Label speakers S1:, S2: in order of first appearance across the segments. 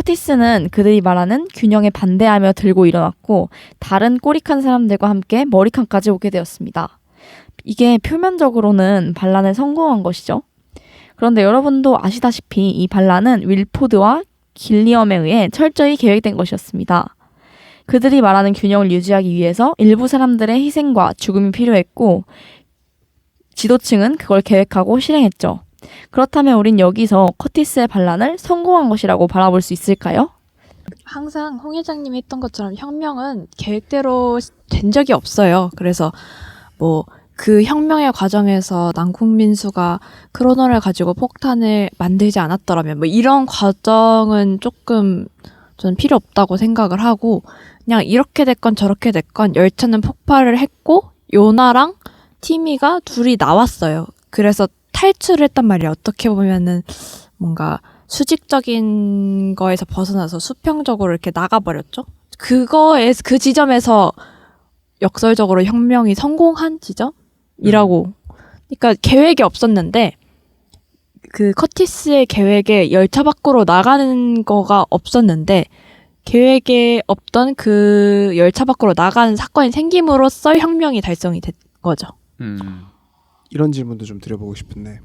S1: 커티스는 그들이 말하는 균형에 반대하며 들고 일어났고 다른 꼬릭한 사람들과 함께 머리칸까지 오게 되었습니다. 이게 표면적으로는 반란에 성공한 것이죠. 그런데 여러분도 아시다시피 이 반란은 윌포드와 길리엄에 의해 철저히 계획된 것이었습니다. 그들이 말하는 균형을 유지하기 위해서 일부 사람들의 희생과 죽음이 필요했고 지도층은 그걸 계획하고 실행했죠. 그렇다면 우린 여기서 커티스의 반란을 성공한 것이라고 바라볼 수 있을까요?
S2: 항상 홍 회장님이 했던 것처럼 혁명은 계획대로 된 적이 없어요. 그래서 뭐 그 혁명의 과정에서 난국민수가 크로너를 가지고 폭탄을 만들지 않았더라면 뭐 이런 과정은 조금 저는 필요 없다고 생각을 하고 그냥 이렇게 됐건 저렇게 됐건 열차는 폭발을 했고 요나랑 티미가 둘이 나왔어요. 그래서 탈출을 했단 말이에요. 어떻게 보면은 뭔가 수직적인 거에서 벗어나서 수평적으로 이렇게 나가버렸죠. 그 지점에서 역설적으로 혁명이 성공한 지점이라고. 그러니까 계획이 없었는데 그 커티스의 계획에 열차 밖으로 나가는 거가 없었는데 계획에 없던 그 열차 밖으로 나가는 사건이 생김으로써 혁명이 달성이 된 거죠.
S3: 이런 질문도 좀 드려보고 싶은데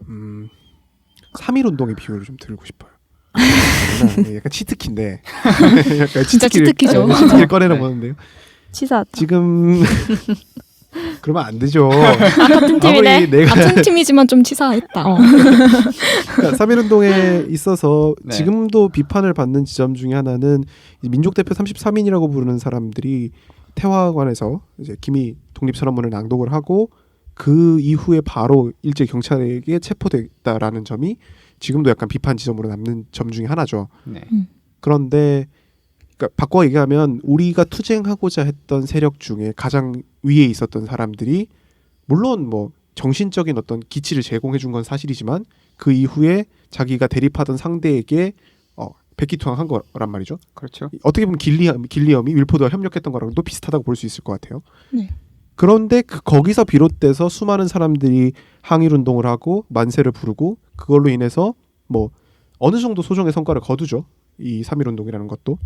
S3: 3.1운동의 비유를 좀 들고 싶어요. 약간 치트키인데 약간
S4: 진짜 치트키죠.
S3: 치트키를 꺼내나 보는데요.
S1: 치사하다.
S3: 지금 그러면 안 되죠.
S1: 같은 팀이네.
S4: 같은 팀이지만 좀 치사했다.
S3: 그러니까 3.1운동에 있어서
S5: 네.
S3: 지금도 비판을 받는 지점 중에 하나는 민족대표 33인이라고 부르는 사람들이 태화관에서 이제 기미 독립선언문을 낭독을 하고 그 이후에 바로 일제 경찰에게 체포됐다라는 점이 지금도 약간 비판 지점으로 남는 점 중에 하나죠.
S5: 네.
S3: 그런데 그러니까 바꿔 얘기하면 우리가 투쟁하고자 했던 세력 중에 가장 위에 있었던 사람들이 물론 뭐 정신적인 어떤 기치를 제공해 준 건 사실이지만 그 이후에 자기가 대립하던 상대에게 백기투항한 거란 말이죠.
S5: 그렇죠.
S3: 어떻게 보면 길리엄이 윌포드와 협력했던 거랑 또 비슷하다고 볼 수 있을 것 같아요.
S4: 네.
S3: 그런데 거기서 비롯돼서 수많은 사람들이 항일운동을 하고 만세를 부르고 그걸로 인해서 뭐 어느 정도 소정의 성과를 거두죠. 이 3.1운동이라는 것도.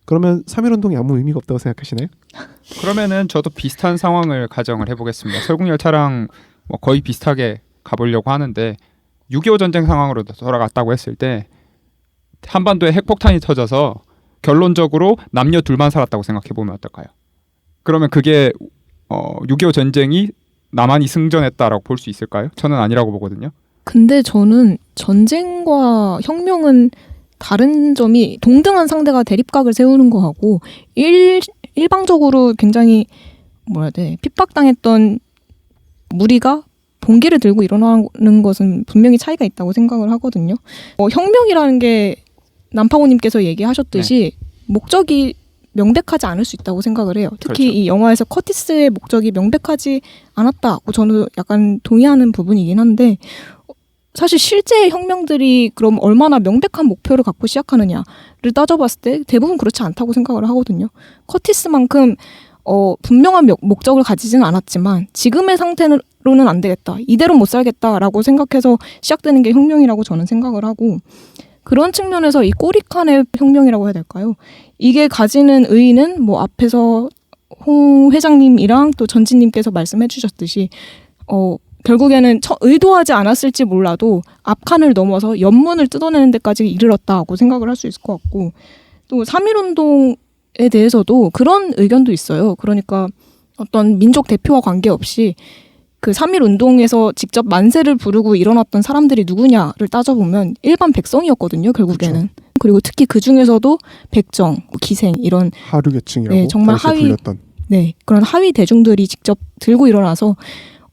S3: 그러면 3.1운동이 아무 의미가 없다고 생각하시나요?
S5: 그러면은 저도 비슷한 상황을 가정을 해보겠습니다. 설국열차랑 뭐 거의 비슷하게 가보려고 하는데 6.25 전쟁 상황으로 돌아갔다고 했을 때 한반도에 핵폭탄이 터져서 결론적으로 남녀 둘만 살았다고 생각해보면 어떨까요? 그러면 그게 6.25 전쟁이 남한이 승전했다라고 볼 수 있을까요? 저는 아니라고 보거든요.
S4: 근데 저는 전쟁과 혁명은 다른 점이 동등한 상대가 대립각을 세우는 거하고 일방적으로 굉장히 핍박당했던 무리가 봉기를 들고 일어나는 것은 분명히 차이가 있다고 생각을 하거든요. 혁명이라는 게 남팡호님께서 얘기하셨듯이 목적이 명백하지 않을 수 있다고 생각을 해요. 특히
S5: 그렇죠.
S4: 이 영화에서 커티스의 목적이 명백하지 않았다고 저는 약간 동의하는 부분이긴 한데 사실 실제 혁명들이 그럼 얼마나 명백한 목표를 갖고 시작하느냐를 따져봤을 때 대부분 그렇지 않다고 생각을 하거든요. 커티스만큼 분명한 목적을 가지지는 않았지만 지금의 상태로는 안 되겠다. 이대로 못 살겠다라고 생각해서 시작되는 게 혁명이라고 저는 생각을 하고 그런 측면에서 이 꼬리칸의 혁명이라고 해야 될까요? 이게 가지는 의의는 뭐 앞에서 홍 회장님이랑 또 전진님께서 말씀해 주셨듯이 결국에는 의도하지 않았을지 몰라도 앞칸을 넘어서 연문을 뜯어내는 데까지 이르렀다고 생각을 할 수 있을 것 같고 또 3.1운동에 대해서도 그런 의견도 있어요. 그러니까 어떤 민족 대표와 관계없이 그 3.1운동에서 직접 만세를 부르고 일어났던 사람들이 누구냐를 따져보면 일반 백성이었거든요. 결국에는. 그쵸. 그리고 특히 그중에서도 백정, 기생 이런
S3: 하류계층이라고
S4: 정말
S3: 불렸던
S4: 그런 하위 대중들이 직접 들고 일어나서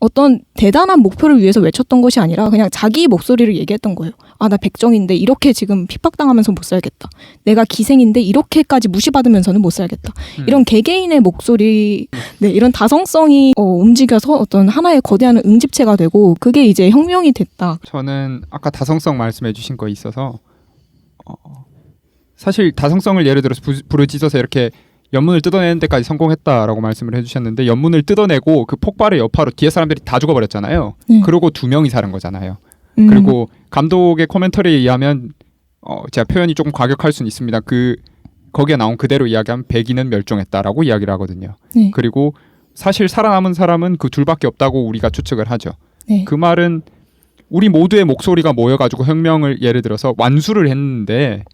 S4: 어떤 대단한 목표를 위해서 외쳤던 것이 아니라 그냥 자기 목소리를 얘기했던 거예요. 아, 나 백정인데 이렇게 지금 핍박당하면서 못 살겠다. 내가 기생인데 이렇게까지 무시받으면서는 못 살겠다. 이런 개개인의 목소리, 이런 다성성이 움직여서 어떤 하나의 거대한 응집체가 되고 그게 이제 혁명이 됐다.
S5: 저는 아까 다성성 말씀해 주신 거 있어서 사실 다성성을 예를 들어서 부르짖어서 이렇게 연문을 뜯어내는 데까지 성공했다라고 말씀을 해주셨는데 연문을 뜯어내고 그 폭발의 여파로 뒤에 사람들이 다 죽어버렸잖아요. 그러고 2명이 살은 거잖아요. 그리고 감독의 코멘터리에 의하면 제가 표현이 조금 과격할 수는 있습니다. 거기에 나온 그대로 이야기하면 백인은 멸종했다라고 이야기를 하거든요.
S4: 네.
S5: 그리고 사실 살아남은 사람은 그 둘밖에 없다고 우리가 추측을 하죠.
S4: 네.
S5: 그 말은 우리 모두의 목소리가 모여가지고 혁명을 예를 들어서 완수를 했는데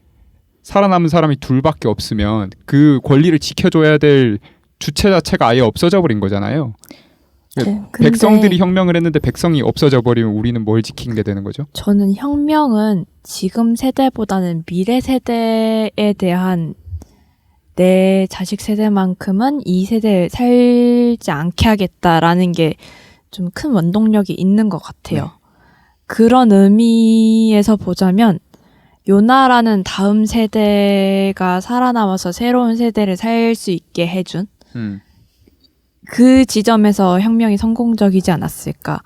S5: 살아남은 사람이 둘밖에 없으면 그 권리를 지켜줘야 될 주체 자체가 아예 없어져 버린 거잖아요.
S2: 근데
S5: 백성들이 혁명을 했는데 백성이 없어져 버리면 우리는 뭘 지키는 게 되는 거죠?
S2: 저는 혁명은 지금 세대보다는 미래 세대에 대한 내 자식 세대만큼은 이 세대에 살지 않게 하겠다라는 게 좀 큰 원동력이 있는 것 같아요.
S3: 네.
S2: 그런 의미에서 보자면 요나라는 다음 세대가 살아남아서 새로운 세대를 살 수 있게 해준 그 지점에서 혁명이 성공적이지 않았을까.